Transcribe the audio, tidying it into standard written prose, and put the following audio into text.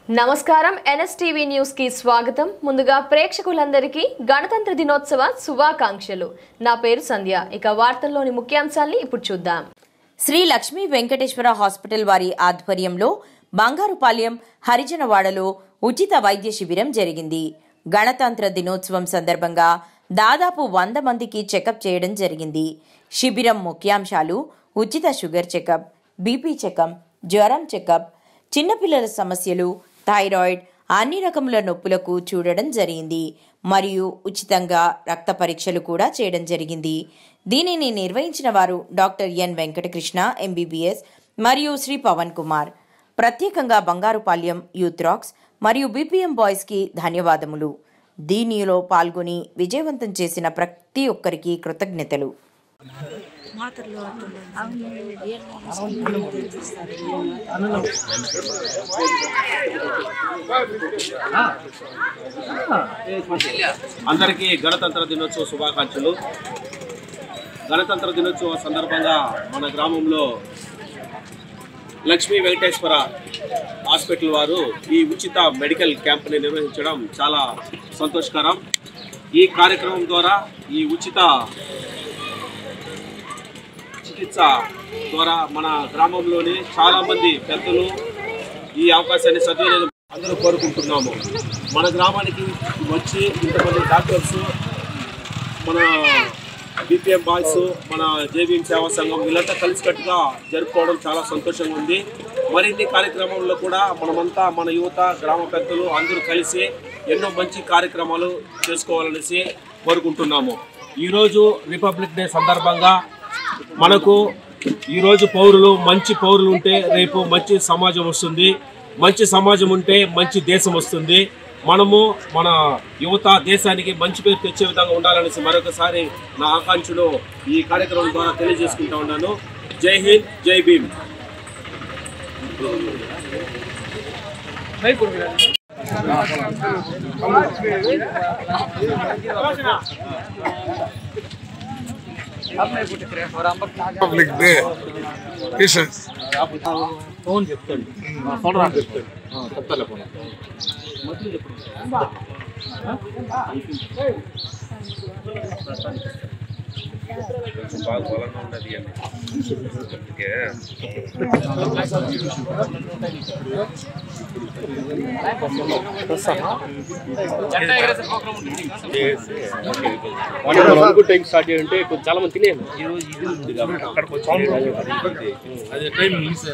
నమస్కారం NSTV news కి స్వాగతం. ముందుగా ప్రేక్షకులందరికీ గణతంత్ర దినోత్సవ శుభాకాంక్షలు. నా పేరు సంధ్య. ఇక వార్తల్లోని ముఖ్యాంశాలను ఇప్పుడు చూద్దాం. శ్రీ లక్ష్మీ వెంకటేశ్వర హాస్పిటల్ వారి ఆధ్వర్యంలో బంగారుపాలెం హరిజనవాడలో ఉచిత వైద్య శిబిరం జరిగింది. గణతంత్ర దినోత్సవం సందర్భంగా దాదాపు 100 మందికి చెకప్ చేయడం జరిగింది. శిబిరం ముఖ్యాంశాలు: ఉచిత షుగర్ చెకప్, బీపీ చెకప్, జ్వరం చెకప్, చిన్నపిల్లల సమస్యలు, థైరాయిడ్, అన్ని రకముల నొప్పులకు చూడడం జరిగింది. మరియు ఉచితంగా రక్త పరీక్షలు కూడా చేయడం జరిగింది. దీనిని నిర్వహించిన వారు డాక్టర్ ఎన్ వెంకటకృష్ణ ఎంబీబీఎస్ మరియు శ్రీ పవన్ కుమార్. ప్రత్యేకంగా బంగారుపాలెం యూత్ రాక్స్ మరియు బీపీఎం బాయ్స్కి ధన్యవాదములు. దీనిలో పాల్గొని విజయవంతం చేసిన ప్రతి ఒక్కరికి కృతజ్ఞతలు. అందరికీ గణతంత్ర దినోత్సవ శుభాకాంక్షలు. గణతంత్ర దినోత్సవ సందర్భంగా మన గ్రామంలో లక్ష్మీ వెంకటేశ్వర హాస్పిటల్ వారు ఈ ఉచిత మెడికల్ క్యాంప్ని నిర్వహించడం చాలా సంతోషకరం. ఈ కార్యక్రమం ద్వారా ఈ ఉచిత చికిత్స ద్వారా మన గ్రామంలోని చాలామంది పెద్దలు ఈ అవకాశాన్ని సద్వినియోగం అందరూ కోరుకుంటున్నాము. మన గ్రామానికి వచ్చి ఇంతమంది డాక్టర్స్, మన బీపీఎం బాయ్స్, మన జేబీఎం సేవా సంఘం వీళ్ళంతా కలిసికట్టుగా జరుపుకోవడం చాలా సంతోషంగా ఉంది. మరిన్ని కార్యక్రమంలో కూడా మనమంతా మన యువత, గ్రామ పెద్దలు అందరూ కలిసి ఎన్నో మంచి కార్యక్రమాలు చేసుకోవాలనేసి కోరుకుంటున్నాము. ఈరోజు రిపబ్లిక్ డే సందర్భంగా మనకు ఈరోజు మంచి పౌరులు ఉంటే రేపు మంచి సమాజం వస్తుంది. మంచి సమాజం ఉంటే మంచి దేశం వస్తుంది. మనము మన యువత దేశానికి మంచి పేరు తెచ్చే విధంగా ఉండాలనేసి మరొకసారి నా ఆకాంక్షను ఈ కార్యక్రమం ద్వారా తెలియజేసుకుంటా ఉన్నాను. జై హింద్, జై Bhim. Public Day wishes. Phone చెప్తాడు. బాగా బలంగా ఉన్నది టైం స్టార్ట్ చేయంటే చాలా మంది తినేది. ఈరోజు ఇది ఉంది కాబట్టి అక్కడికి వచ్చి అదే టైం మిస్.